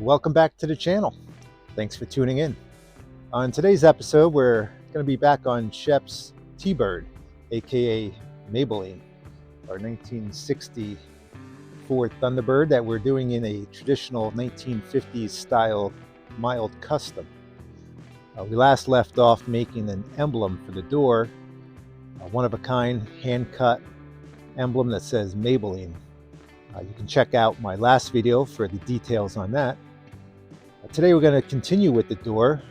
Welcome back to the channel. Thanks for tuning in. On today's episode, we're going to be back on Shep's T-Bird, aka Maybelline, our 1960 Ford Thunderbird that we're doing in a traditional 1950s style mild custom. We last left off making an emblem for the door, one-of-a-kind hand-cut emblem that says Maybelline. You can check out my last video for the details on that. Today we're going to continue with the door.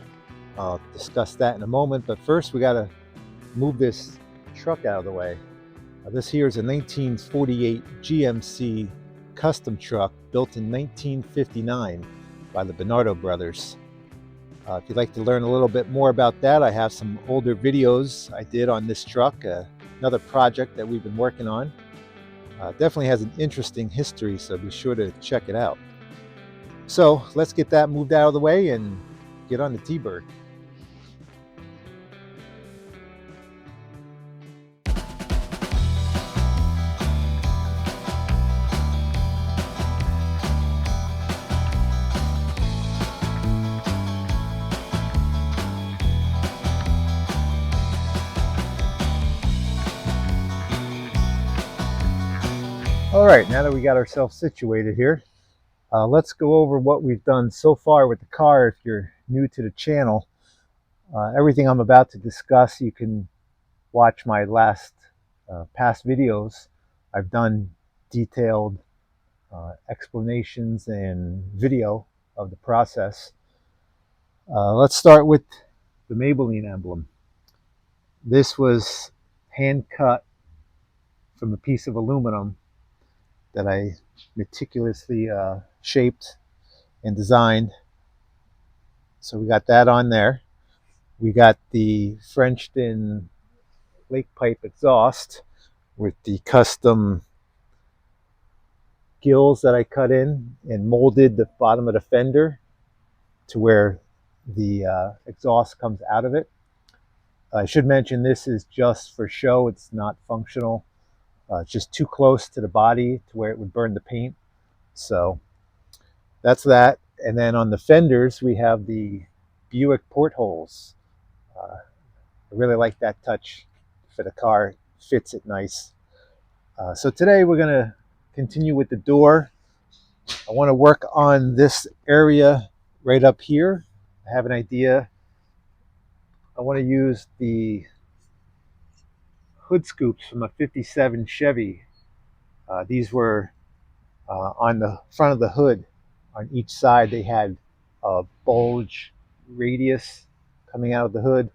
I'll discuss that in a moment, but first we got to move this truck out of the way. This here is a 1948 GMC custom truck built in 1959 by the Bernardo brothers. If you'd like to learn a little bit more about that, I have some older videos I did on this truck, another project that we've been working on. Definitely has an interesting history, so be sure to check it out. So let's get that moved out of the way and get on the T-Bird. All right, now that we got ourselves situated here, let's go over what we've done so far with the car. If you're new to the channel, everything I'm about to discuss, you can watch my last past videos. I've done detailed explanations and video of the process. Let's start with the Maybelline emblem. This was hand cut from a piece of aluminum that I meticulously shaped and designed. So we got that on there. We got the Frenched in flake pipe exhaust with the custom gills that I cut in and molded the bottom of the fender to where the exhaust comes out of it. I should mention this is just for show. It's not functional. It's just too close to the body to where it would burn the paint. So that's that. And then on the fenders, we have the Buick portholes. I really like that touch for the car. It fits it nice. So today we're going to continue with the door. I want to work on this area right up here. I have an idea. I want to use the hood scoops from a 57 Chevy. These were on the front of the hood. On each side they had a bulge radius coming out of the hood,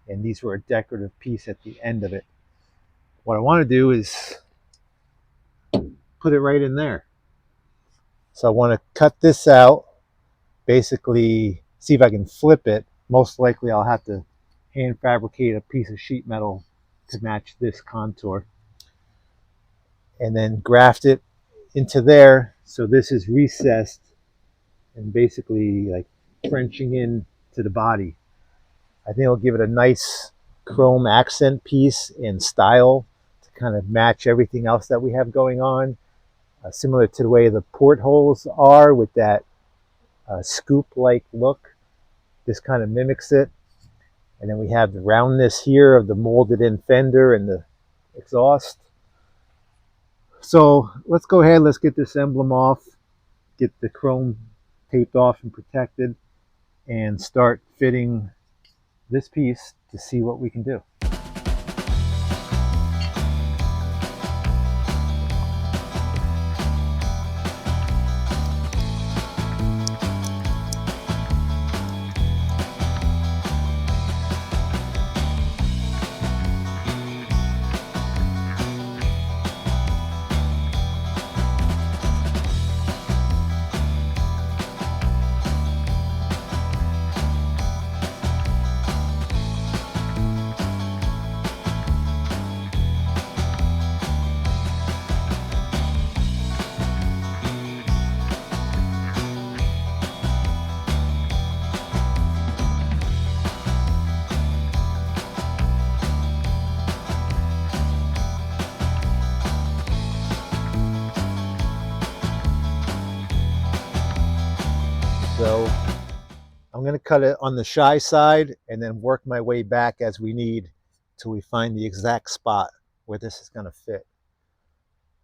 and these were a decorative piece at the end of it. What I want to do is put it right in there. So I want to cut this out, basically see if I can flip it. Most likely I'll have to hand fabricate a piece of sheet metal to match this contour, and then graft it into there. So this is recessed and basically like Frenching in to the body. I think it'll give it a nice chrome accent piece and style to kind of match everything else that we have going on. Similar to the way the portholes are with that scoop-like look. This kind of mimics it. And then we have the roundness here of the molded in fender and the exhaust. So let's go ahead, let's get this emblem off, get the chrome taped off and protected, and start fitting this piece to see what we can do. I'm going to cut it on the shy side and then work my way back as we need till we find the exact spot where this is going to fit.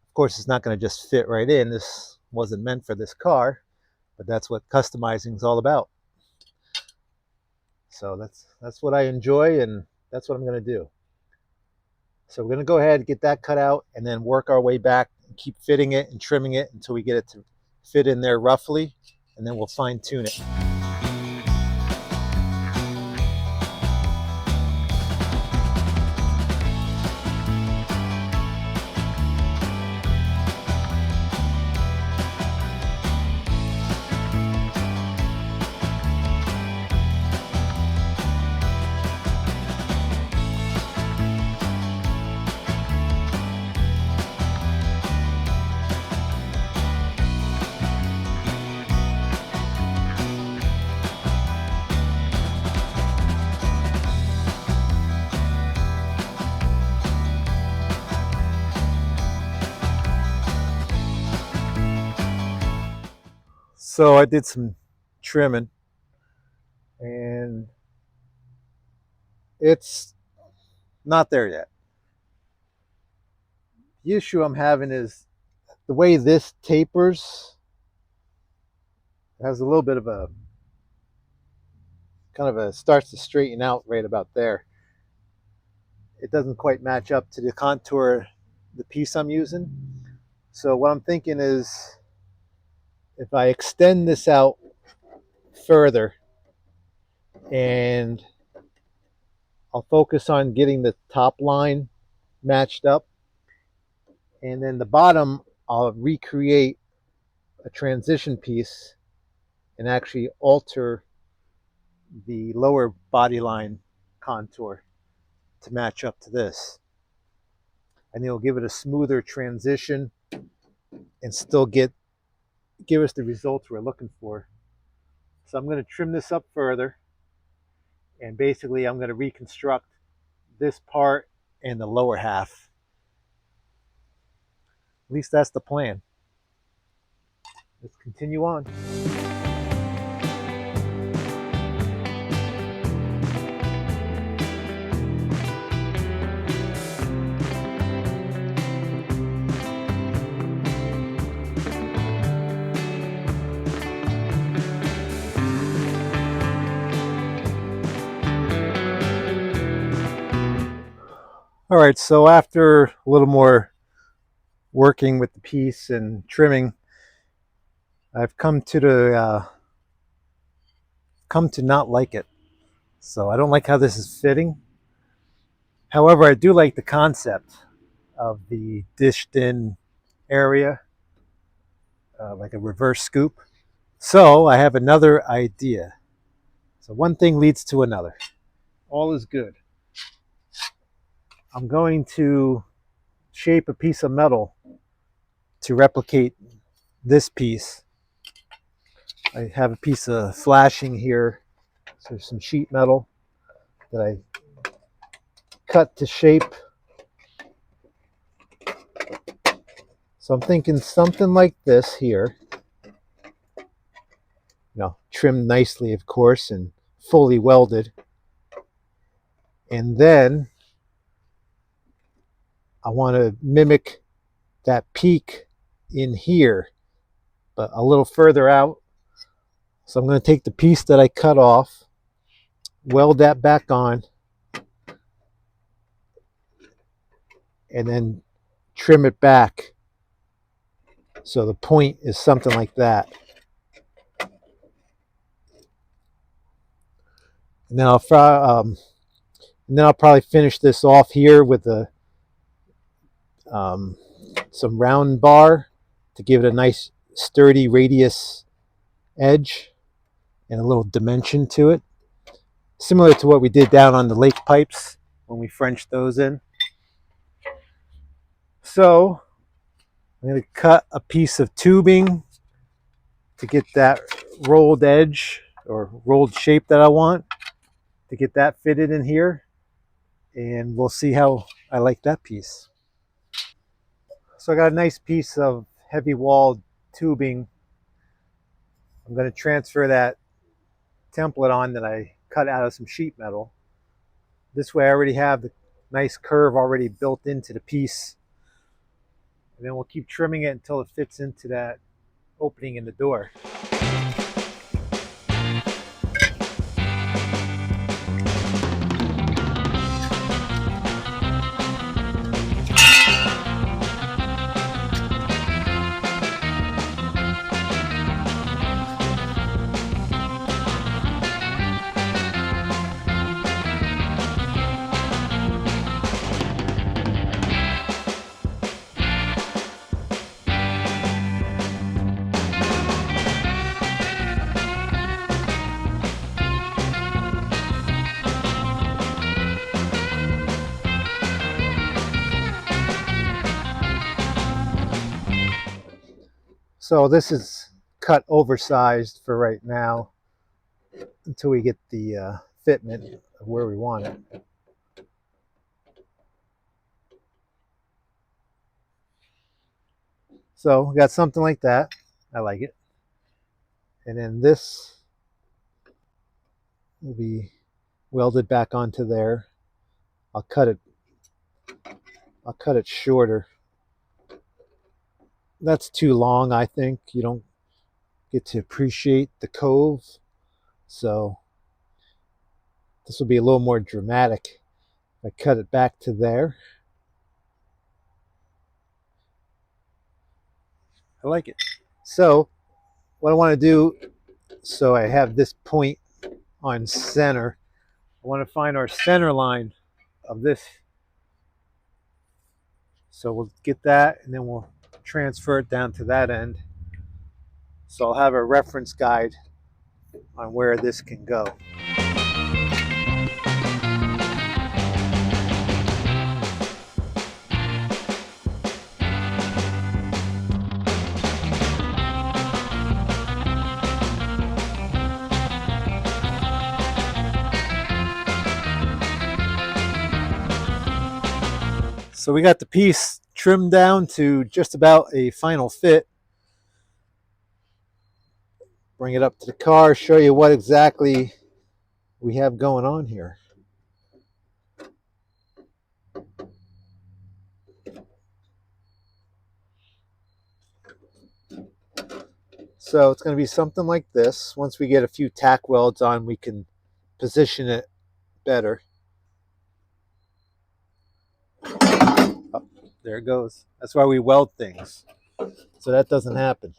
Of course, it's not going to just fit right in. This wasn't meant for this car, but that's what customizing is all about. So that's what I enjoy, and that's what I'm going to do. So we're going to go ahead and get that cut out and then work our way back and keep fitting it and trimming it until we get it to fit in there roughly, and then we'll fine tune it. So I did some trimming, and it's not there yet. The issue I'm having is the way this tapers. It has a little bit of a kind of a starts to straighten out right about there. It doesn't quite match up to the contour, the piece I'm using. So what I'm thinking is if I extend this out further and I'll focus on getting the top line matched up, and then the bottom I'll recreate a transition piece and actually alter the lower body line contour to match up to this. And it'll give it a smoother transition and still give us the results we're looking for. So I'm going to trim this up further, and basically I'm going to reconstruct this part and the lower half. At least that's the plan. Let's continue on. All right, so after a little more working with the piece and trimming, I've come to not like it. So I don't like how this is fitting. However, I do like the concept of the dished in area, like a reverse scoop. So I have another idea. So one thing leads to another. All is good. I'm going to shape a piece of metal to replicate this piece. I have a piece of flashing here. So there's some sheet metal that I cut to shape. So I'm thinking something like this here. Trimmed nicely, of course, and fully welded. And then I want to mimic that peak in here, but a little further out. So I'm going to take the piece that I cut off, weld that back on, and then trim it back so the point is something like that. And then I'll probably finish this off here with some round bar to give it a nice sturdy radius edge and a little dimension to it, similar to what we did down on the lake pipes when we Frenched those in. So I'm going to cut a piece of tubing to get that rolled edge or rolled shape that I want, to get that fitted in here, and we'll see how I like that piece. So I got a nice piece of heavy walled tubing. I'm going to transfer that template on that I cut out of some sheet metal. This way I already have the nice curve already built into the piece. And then we'll keep trimming it until it fits into that opening in the door. So this is cut oversized for right now until we get the fitment of where we want it. So we got something like that. I like it. And then this will be welded back onto there. I'll cut it shorter. That's too long, I think. You don't get to appreciate the cove. So this will be a little more dramatic. I cut it back to there. I like it. So what I want to do, so I have this point on center. I want to find our center line of this. So we'll get that and then we'll transfer it down to that end. So I'll have a reference guide on where this can go. So we got the piece trimmed down to just about a final fit. Bring it up to the car, show you what exactly we have going on here. So it's going to be something like this. Once we get a few tack welds on, we can position it better. Oh, there it goes. That's why we weld things, so that doesn't happen.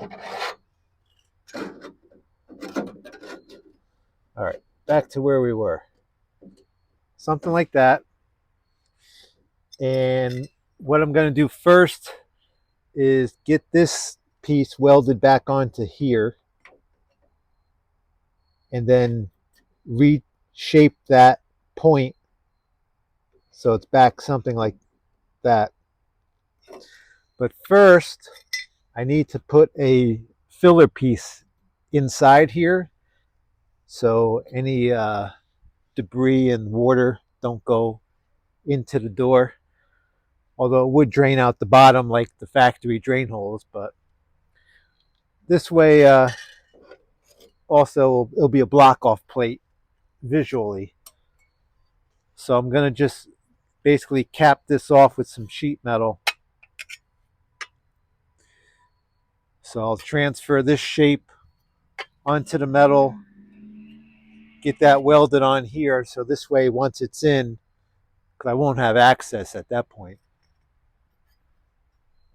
All right, back to where we were. Something like that. And what I'm going to do first is get this piece welded back onto here and then reshape that point so it's back something like that. But first, I need to put a filler piece inside here so any debris and water don't go into the door. Although it would drain out the bottom like the factory drain holes, but this way also it'll be a block off plate visually. So I'm going to just basically cap this off with some sheet metal. So I'll transfer this shape onto the metal, get that welded on here, so this way once it's in, because I won't have access at that point.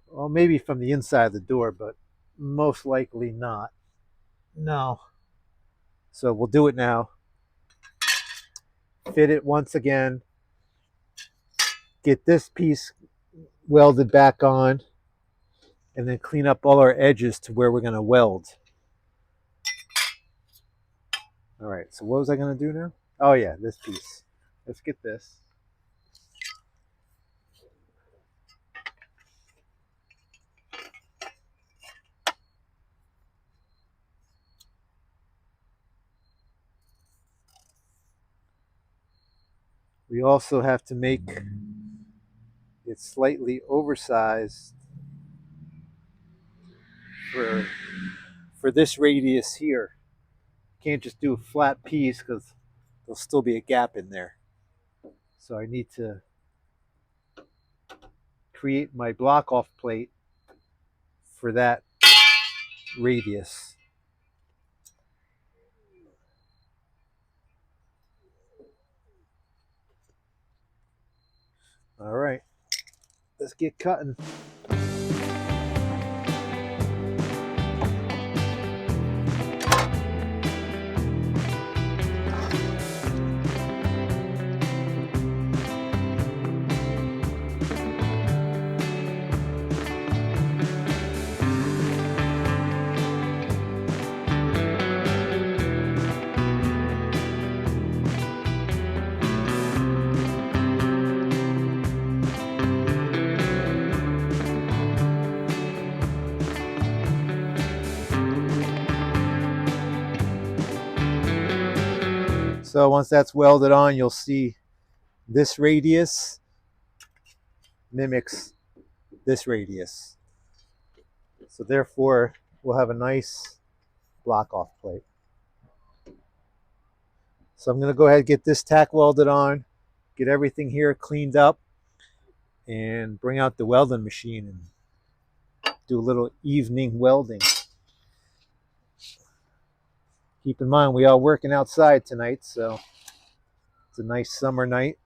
Well, maybe from the inside of the door, but most likely not. No. So we'll do it now. Fit it once again. Get this piece welded back on, and then clean up all our edges to where we're going to weld. All right, so what was I going to do now? Oh yeah, this piece. Let's get this. We also have to make it slightly oversized for this radius here. Can't just do a flat piece because there'll still be a gap in there. So I need to create my block off plate for that radius. All right, let's get cutting. So once that's welded on, you'll see this radius mimics this radius. So therefore, we'll have a nice block off plate. So I'm going to go ahead and get this tack welded on, get everything here cleaned up, and bring out the welding machine and do a little evening welding. Keep in mind, we are working outside tonight, so it's a nice summer night.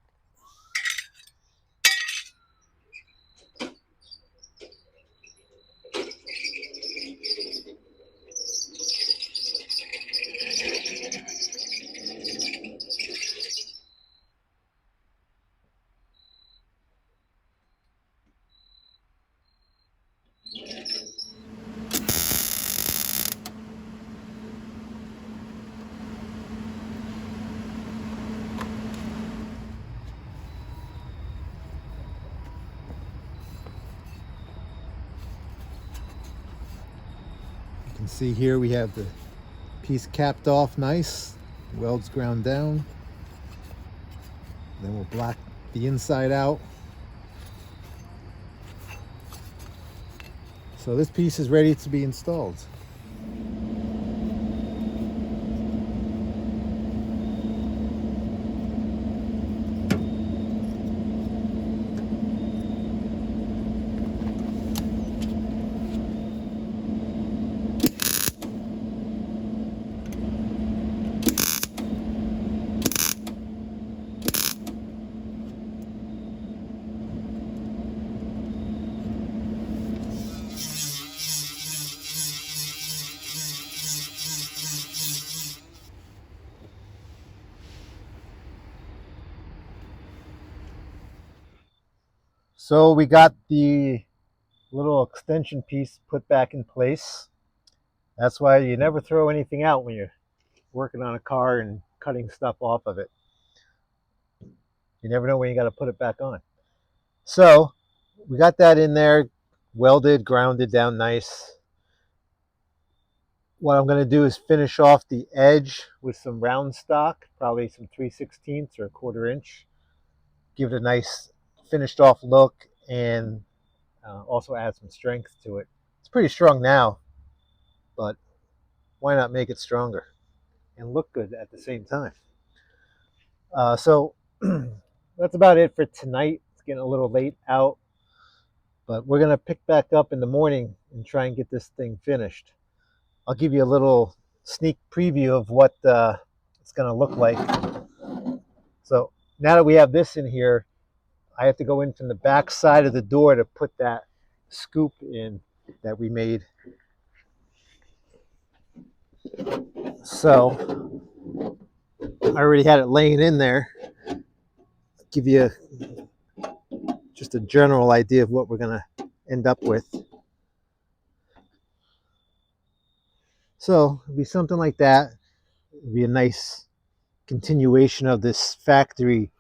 You can see here we have the piece capped off nice, welds ground down. Then we'll black the inside out. So this piece is ready to be installed. So we got the little extension piece put back in place. That's why you never throw anything out when you're working on a car and cutting stuff off of it. You never know when you got to put it back on. So we got that in there, welded, grounded down nice. What I'm going to do is finish off the edge with some round stock, probably some 3/16 or a 1/4 inch. Give it a nice finished off look and also add some strength to it. It's pretty strong now, but why not make it stronger and look good at the same time? So that's about it for tonight. It's getting a little late out, but we're going to pick back up in the morning and try and get this thing finished. I'll give you a little sneak preview of what it's going to look like. So now that we have this in here, I have to go in from the back side of the door to put that scoop in that we made. So I already had it laying in there. I'll give you just a general idea of what we're going to end up with. So it'll be something like that. It'll be a nice continuation of this factory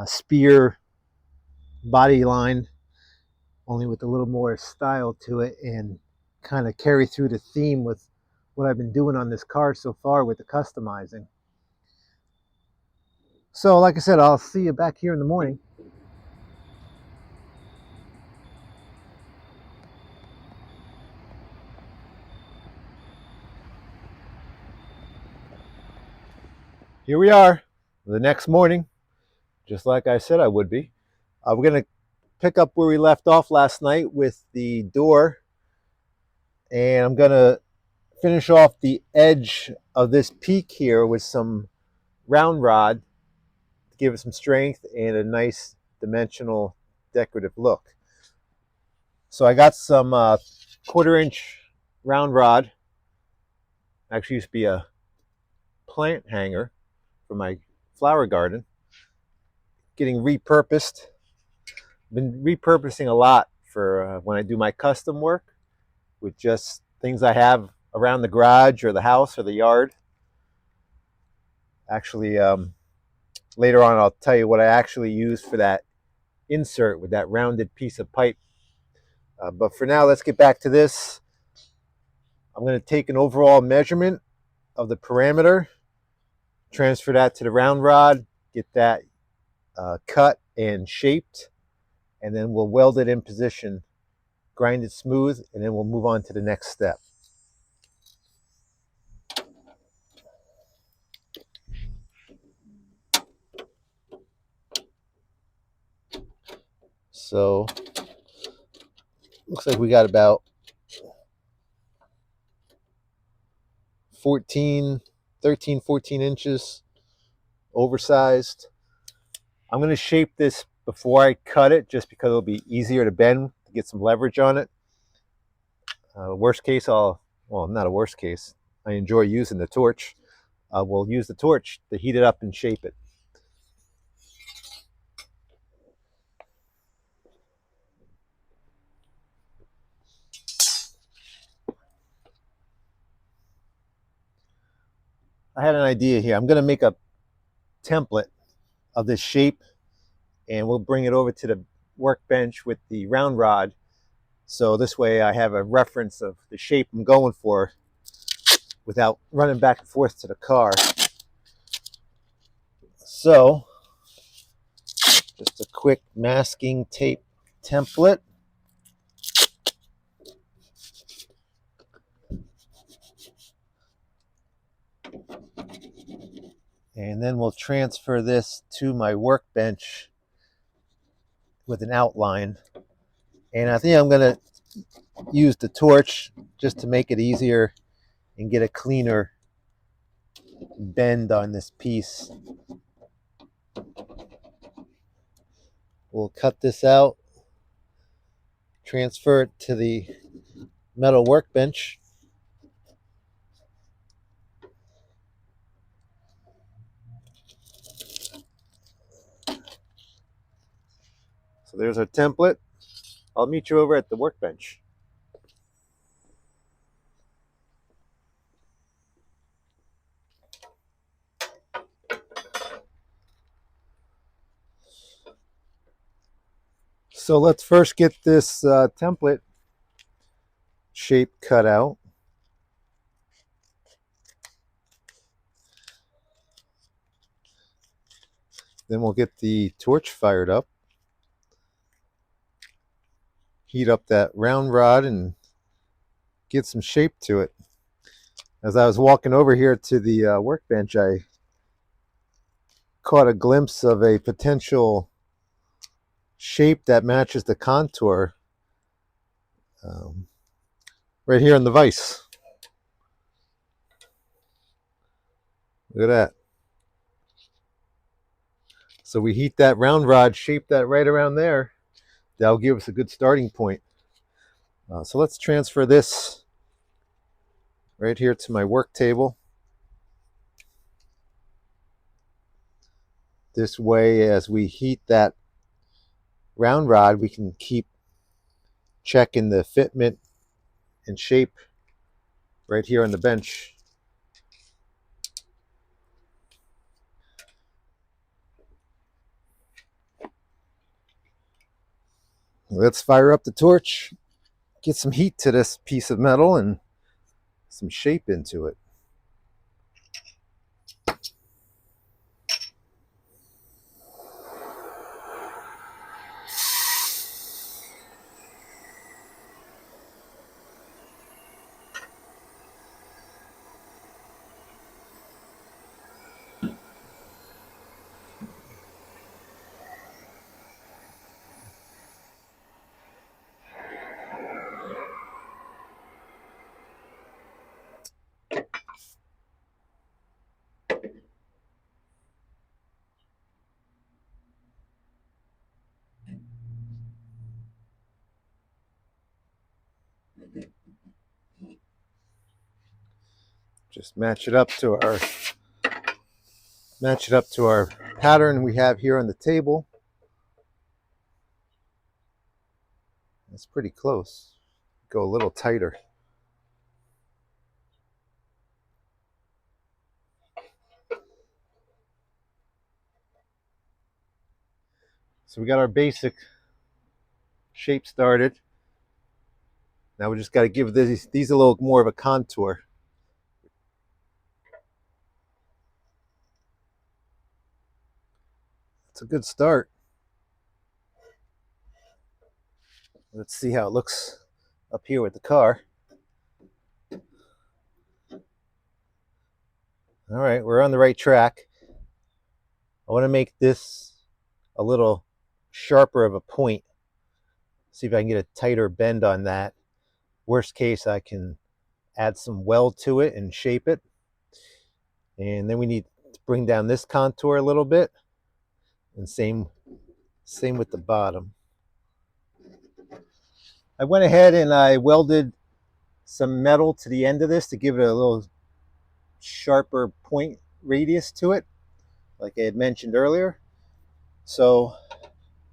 spear body line, only with a little more style to it, and kind of carry through the theme with what I've been doing on this car so far with the customizing. So like I said, I'll see you back here in the morning. here we are the next morning, just like I said I would be. We're going to pick up where we left off last night with the door, and I'm going to finish off the edge of this peak here with some round rod to give it some strength and a nice dimensional decorative look. So I got some 1/4-inch round rod. Actually used to be a plant hanger for my flower garden, getting repurposed. Been repurposing a lot for when I do my custom work with just things I have around the garage or the house or the yard. Actually, later on I'll tell you what I actually use for that insert with that rounded piece of pipe. But for now, let's get back to this. I'm going to take an overall measurement of the parameter, transfer that to the round rod, get that cut and shaped, and then we'll weld it in position, grind it smooth, and then we'll move on to the next step. So looks like we got about 13, 14 inches oversized. I'm going to shape this before I cut it just because it'll be easier to bend to get some leverage on it. Worst case, well, not a worst case. I enjoy using the torch. We'll use the torch to heat it up and shape it. I had an idea here. I'm going to make a template of this shape, and we'll bring it over to the workbench with the round rod. So this way I have a reference of the shape I'm going for without running back and forth to the car. So just a quick masking tape template. And then we'll transfer this to my workbench with an outline. And I think I'm going to use the torch just to make it easier and get a cleaner bend on this piece. We'll cut this out, transfer it to the metal workbench. So there's our template. I'll meet you over at the workbench. So let's first get this template shape cut out. Then we'll get the torch fired up, heat up that round rod, and get some shape to it. As I was walking over here to the workbench, I caught a glimpse of a potential shape that matches the contour right here in the vise. Look at that. So we heat that round rod, shape that right around there. That'll give us a good starting point. So let's transfer this right here to my work table. This way, as we heat that round rod, we can keep checking the fitment and shape right here on the bench. Let's fire up the torch, get some heat to this piece of metal and some shape into it. Just match it up to our pattern we have here on the table. It's pretty close. Go a little tighter. So we got our basic shape started. Now we just got to give these a little more of a contour. It's a good start. Let's see how it looks up here with the car. All right, we're on the right track. I want to make this a little sharper of a point. See if I can get a tighter bend on that. Worst case, I can add some weld to it and shape it. And then we need to bring down this contour a little bit. And same with the bottom. I went ahead and I welded some metal to the end of this to give it a little sharper point radius to it, like I had mentioned earlier. So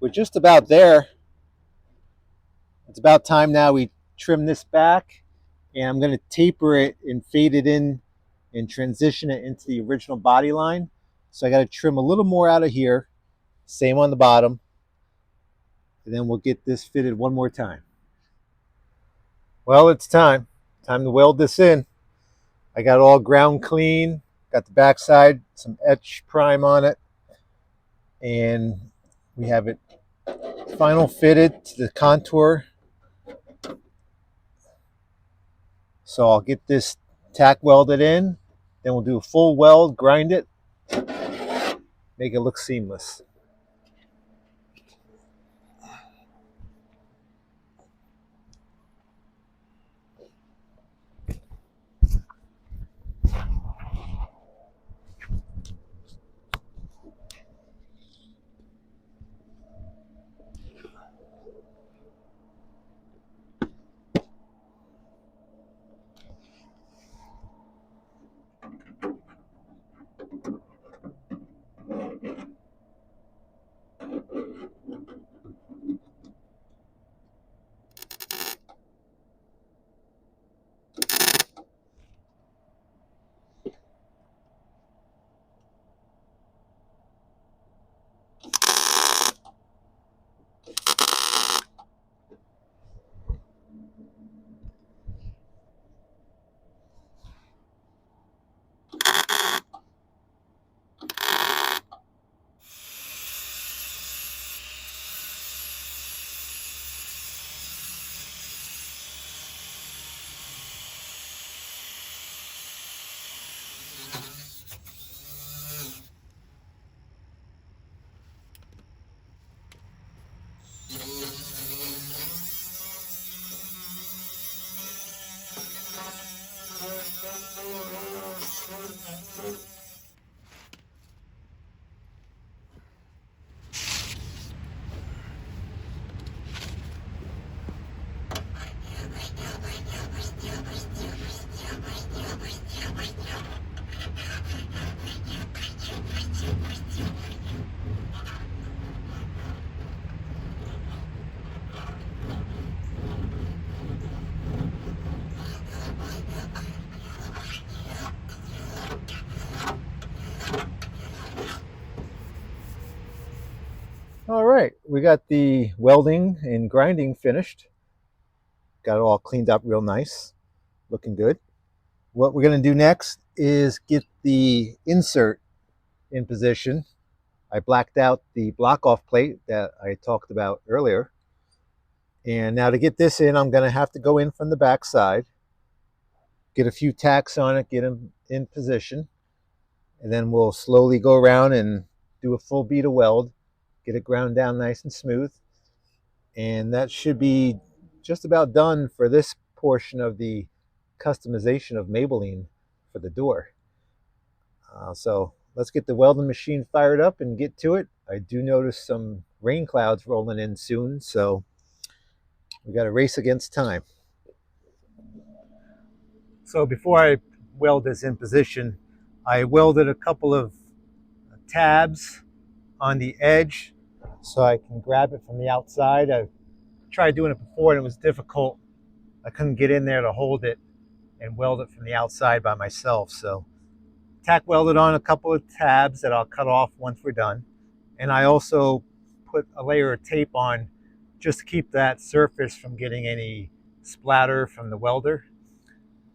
we're just about there. It's about time now we trim this back, and I'm going to taper it and fade it in and transition it into the original body line. So I got to trim a little more out of here, same on the bottom, and then we'll get this fitted one more time. Well, it's time to weld this in. I got it all ground clean, got the backside, some etch prime on it, and we have it final fitted to the contour. So I'll get this tack welded in, then we'll do a full weld, grind it, make it look seamless. All right, we got the welding and grinding finished. Got it all cleaned up real nice, looking good. What we're going to do next is get the insert in position. I blacked out the block off plate that I talked about earlier. And now to get this in, I'm going to have to go in from the back side, get a few tacks on it, get them in position, and then we'll slowly go around and do a full bead of weld, get it ground down nice and smooth. And that should be just about done for this portion of the customization of Maybelline for the door. So let's get the welding machine fired up and get to it. I do notice some rain clouds rolling in soon, so we got to race against time. So before I weld this in position, I welded a couple of tabs on the edge so I can grab it from the outside. I tried doing it before and it was difficult. I couldn't get in there to hold it and weld it from the outside by myself. So tack welded on a couple of tabs that I'll cut off once we're done. And I also put a layer of tape on just to keep that surface from getting any splatter from the welder.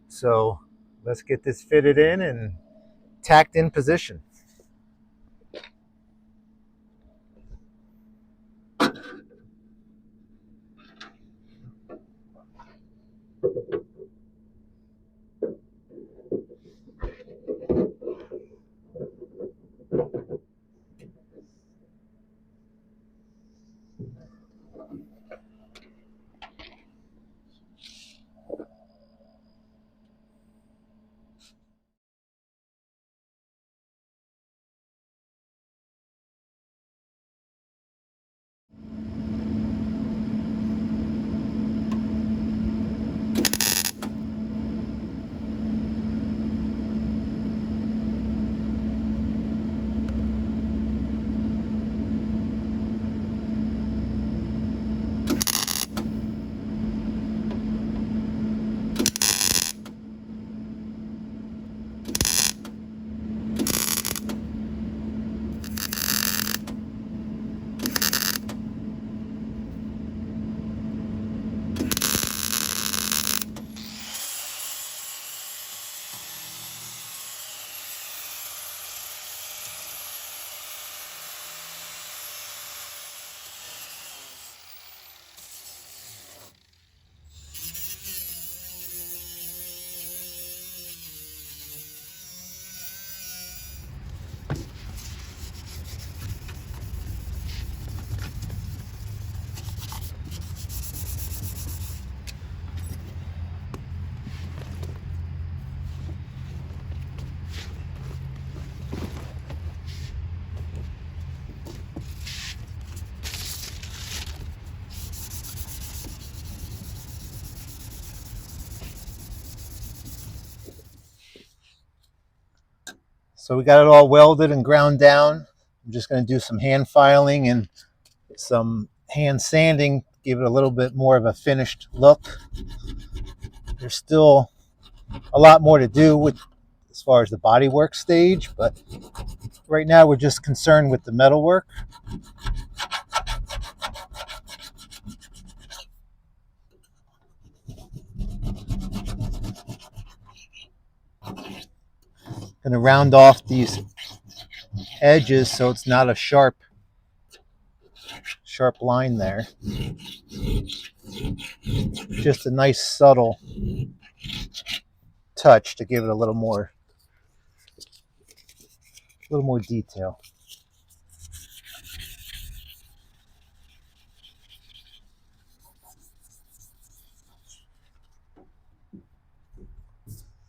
So let's get this fitted in and tacked in position. So we got it all welded and ground down. I'm just going to do some hand filing and some hand sanding, give it a little bit more of a finished look. There's still a lot more to do with as far as the bodywork stage, but right now we're just concerned with the metalwork. Going to round off these edges so it's not a sharp line there. Just a nice subtle touch to give it a little more detail.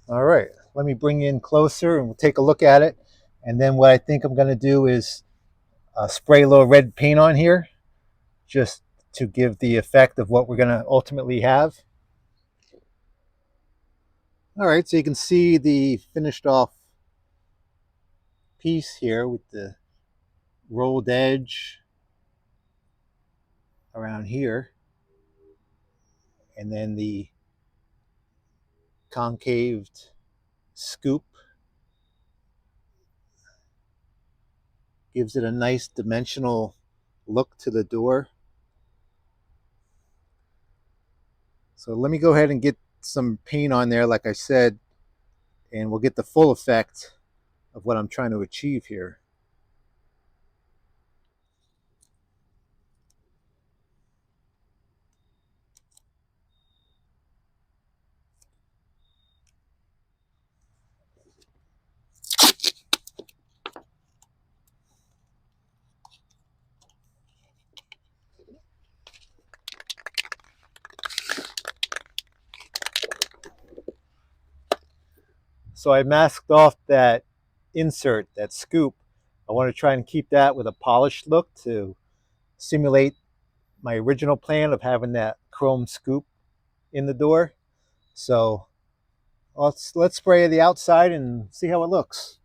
All right, let me bring you in closer and we'll take a look at it. And then what I think I'm going to do is spray a little red paint on here just to give the effect of what we're going to ultimately have. All right, so you can see the finished off piece here with the rolled edge around here and then the concaved scoop. Gives it a nice dimensional look to the door. So let me go ahead and get some paint on there like I said, and we'll get the full effect of what I'm trying to achieve here. So I masked off that insert, that scoop. I want to try and keep that with a polished look to simulate my original plan of having that chrome scoop in the door. So Let's spray the outside and see how it looks.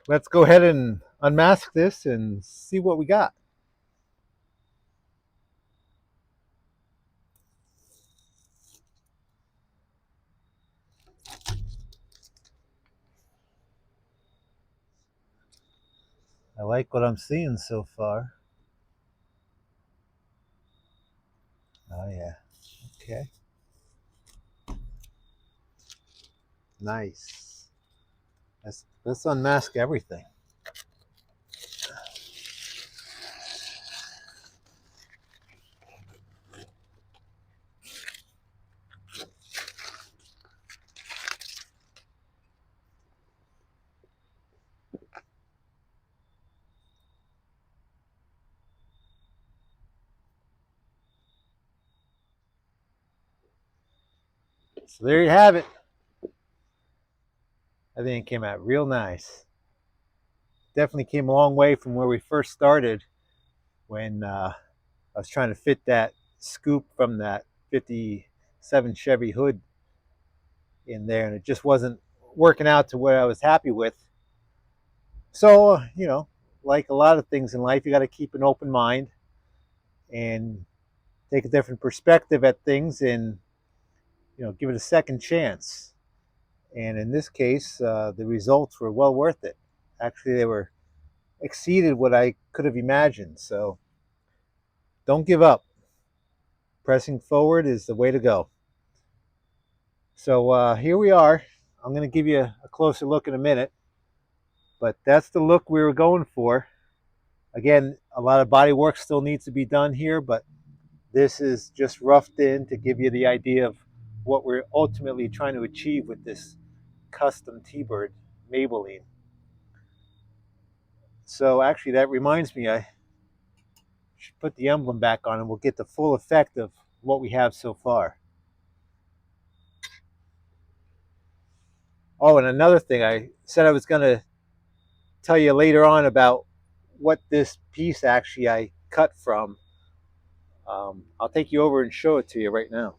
Let's go ahead and unmask this and see what we got. I like what I'm seeing so far. Oh yeah, okay. Nice. Let's unmask everything. So there you have it. I think it came out real nice. Definitely came a long way from where we first started when I was trying to fit that scoop from that 57 Chevy hood in there, and it just wasn't working out to where I was happy with. So, like a lot of things in life, you got to keep an open mind and take a different perspective at things and, give it a second chance. And in this case, the results were well worth it. Actually, they were exceeded what I could have imagined. So don't give up. Pressing forward is the way to go. So here we are. I'm going to give you a closer look in a minute, but that's the look we were going for. Again, a lot of body work still needs to be done here, but this is just roughed in to give you the idea of what we're ultimately trying to achieve with this custom T-Bird Maybelline. So actually that reminds me, I should put the emblem back on and we'll get the full effect of what we have so far. Oh, and another thing, I said I was going to tell you later on about what this piece actually I cut from. I'll take you over and show it to you right now.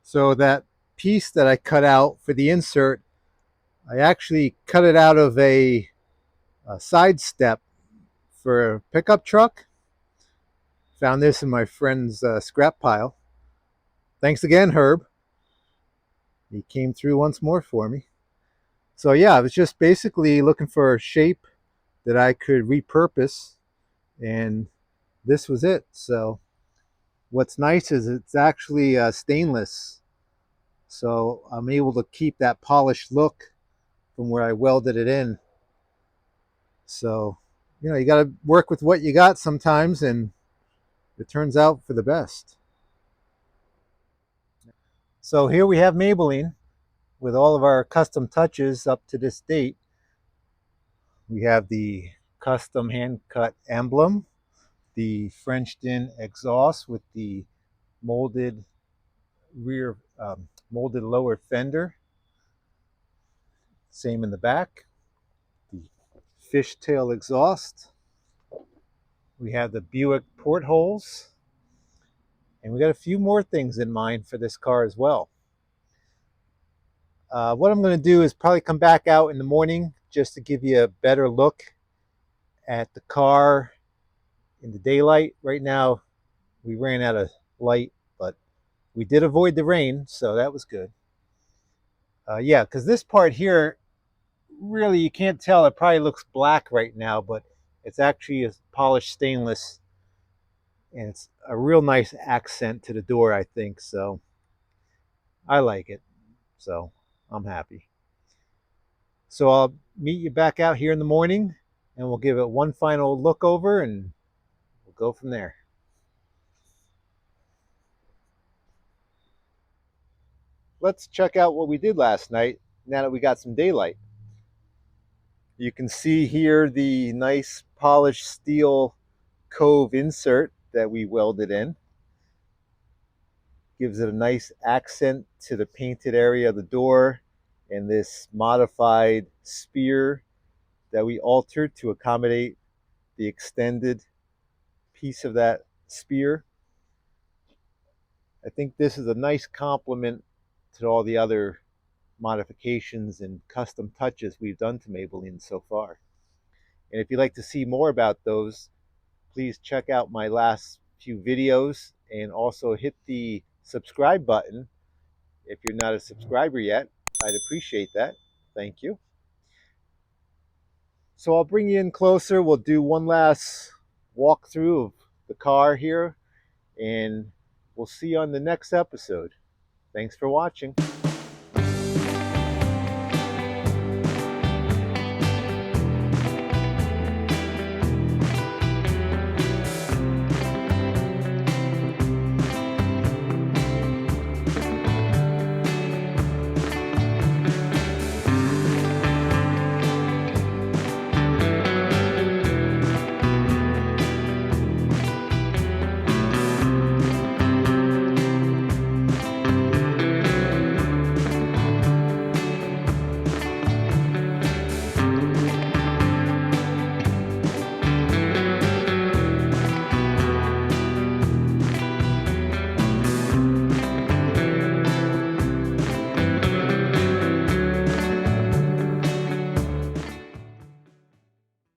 So that piece that I cut out for the insert, I actually cut it out of a side step for a pickup truck. Found this in my friend's scrap pile. Thanks again, Herb. He came through once more for me. So yeah, I was just basically looking for a shape that I could repurpose, and this was it. So what's nice is it's actually stainless, so I'm able to keep that polished look from where I welded it in. So, you got to work with what you got sometimes, and it turns out for the best. So here we have Maybelline with all of our custom touches up to this date. We have the custom hand cut emblem, the Frenched in exhaust with the molded rear, molded lower fender. Same in the back. The fishtail exhaust. We have the Buick portholes. And we got a few more things in mind for this car as well. What I'm going to do is probably come back out in the morning just to give you a better look at the car in the daylight. Right now, we ran out of light, but we did avoid the rain, so that was good. Yeah, because this part here, really, you can't tell. It probably looks black right now, but it's actually a polished stainless, and it's a real nice accent to the door, I think. So I like it. So I'm happy. So I'll meet you back out here in the morning, and we'll give it one final look over, and we'll go from there. Let's check out what we did last night now that we got some daylight. You can see here the nice polished steel cove insert that we welded in. Gives it a nice accent to the painted area of the door, and this modified spear that we altered to accommodate the extended piece of that spear. I think this is a nice complement to all the other modifications and custom touches we've done to Maybelline so far. And if you'd like to see more about those, please check out my last few videos and also hit the subscribe button if you're not a subscriber yet. I'd appreciate that. Thank you. So I'll bring you in closer. We'll do one last walkthrough of the car here, and we'll see you on the next episode. Thanks for watching.